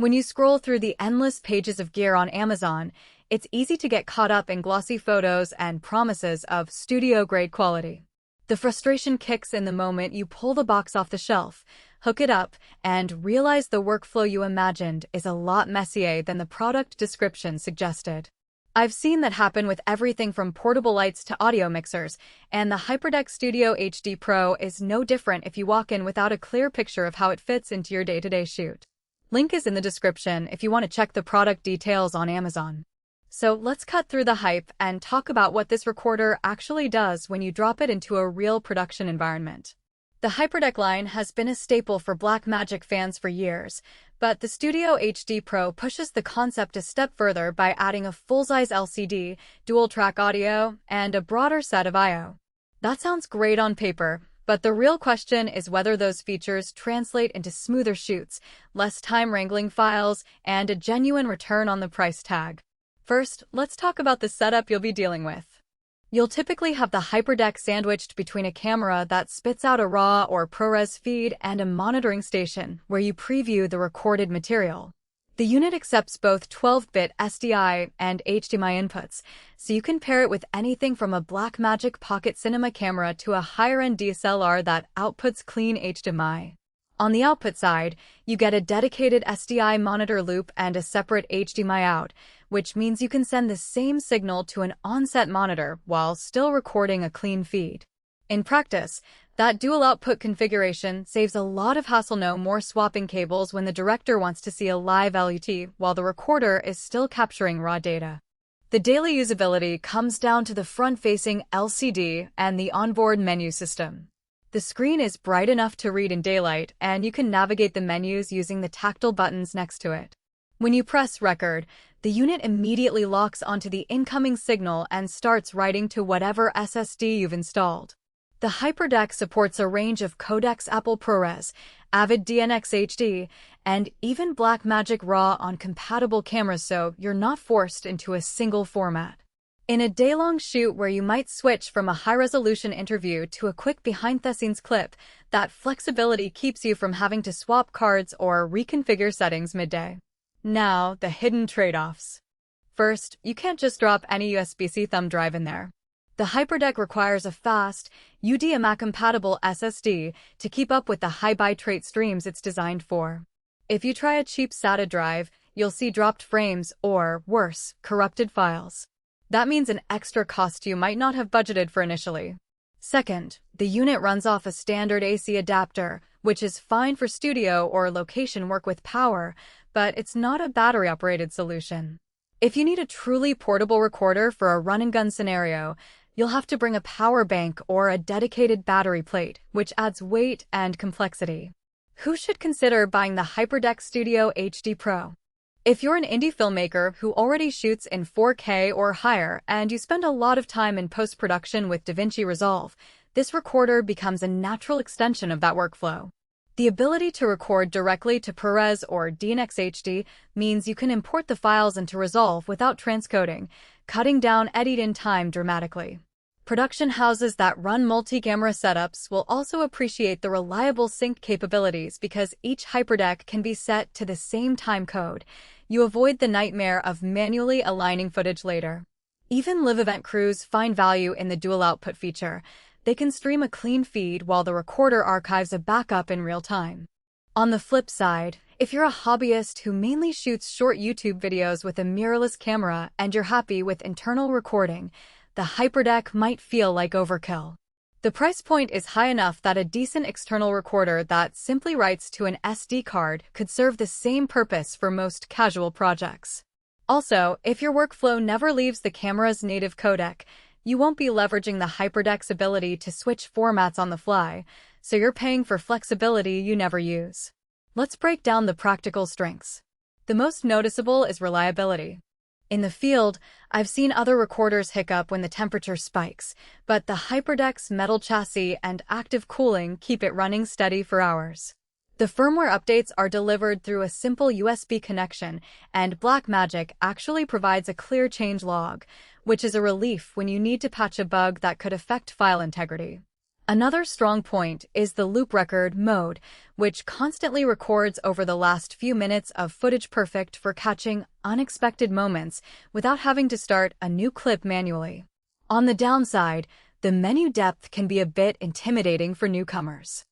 When you scroll through the endless pages of gear on Amazon, it's easy to get caught up in glossy photos and promises of studio-grade quality. The frustration kicks in the moment you pull the box off the shelf, hook it up, and realize the workflow you imagined is a lot messier than the product description suggested. I've seen that happen with everything from portable lights to audio mixers, and the HyperDeck Studio HD Pro is no different if you walk in without a clear picture of how it fits into your day-to-day shoot. Link is in the description if you want to check the product details on Amazon. So let's cut through the hype and talk about what this recorder actually does when you drop it into a real production environment. The HyperDeck line has been a staple for Blackmagic fans for years, but the Studio HD Pro pushes the concept a step further by adding a full-size LCD, dual-track audio, and a broader set of I/O. That sounds great on paper, but the real question is whether those features translate into smoother shoots, less time wrangling files, and a genuine return on the price tag. First, let's talk about the setup you'll be dealing with. You'll typically have the HyperDeck sandwiched between a camera that spits out a RAW or ProRes feed and a monitoring station where you preview the recorded material. The unit accepts both 12-bit SDI and HDMI inputs, so you can pair it with anything from a Blackmagic Pocket Cinema camera to a higher-end DSLR that outputs clean HDMI. On the output side, you get a dedicated SDI monitor loop and a separate HDMI out, which means you can send the same signal to an on-set monitor while still recording a clean feed. In practice, that dual output configuration saves a lot of hassle. No more swapping cables when the director wants to see a live LUT while the recorder is still capturing raw data. The daily usability comes down to the front-facing LCD and the onboard menu system. The screen is bright enough to read in daylight, and you can navigate the menus using the tactile buttons next to it. When you press record, the unit immediately locks onto the incoming signal and starts writing to whatever SSD you've installed. The HyperDeck supports a range of codecs: Apple ProRes, Avid DNx HD, and even Blackmagic RAW on compatible cameras, so you're not forced into a single format. In a day-long shoot where you might switch from a high-resolution interview to a quick behind-the-scenes clip, that flexibility keeps you from having to swap cards or reconfigure settings midday. Now, the hidden trade-offs. First, you can't just drop any USB-C thumb drive in there. The HyperDeck requires a fast, HDMI-compatible SSD to keep up with the high bitrate streams it's designed for. If you try a cheap SATA drive, you'll see dropped frames or, worse, corrupted files. That means an extra cost you might not have budgeted for initially. Second, the unit runs off a standard AC adapter, which is fine for studio or location work with power, but it's not a battery-operated solution. If you need a truly portable recorder for a run-and-gun scenario, you'll have to bring a power bank or a dedicated battery plate, which adds weight and complexity. Who should consider buying the HyperDeck Studio HD Pro? If you're an indie filmmaker who already shoots in 4K or higher and you spend a lot of time in post-production with DaVinci Resolve, this recorder becomes a natural extension of that workflow. The ability to record directly to ProRes or DNx HD means you can import the files into Resolve without transcoding, cutting down edit-in time dramatically. Production houses that run multi-camera setups will also appreciate the reliable sync capabilities because each HyperDeck can be set to the same time code. You avoid the nightmare of manually aligning footage later. Even live event crews find value in the dual output feature. They can stream a clean feed while the recorder archives a backup in real time. On the flip side, if you're a hobbyist who mainly shoots short YouTube videos with a mirrorless camera and you're happy with internal recording, the HyperDeck might feel like overkill. The price point is high enough that a decent external recorder that simply writes to an SD card could serve the same purpose for most casual projects. Also, if your workflow never leaves the camera's native codec, you won't be leveraging the HyperDeck's ability to switch formats on the fly, so you're paying for flexibility you never use. Let's break down the practical strengths. The most noticeable is reliability. In the field, I've seen other recorders hiccup when the temperature spikes, but the HyperDeck's metal chassis and active cooling keep it running steady for hours. The firmware updates are delivered through a simple USB connection, and Blackmagic actually provides a clear change log, which is a relief when you need to patch a bug that could affect file integrity. Another strong point is the loop record mode, which constantly records over the last few minutes of footage, perfect for catching unexpected moments without having to start a new clip manually. On the downside, the menu depth can be a bit intimidating for newcomers.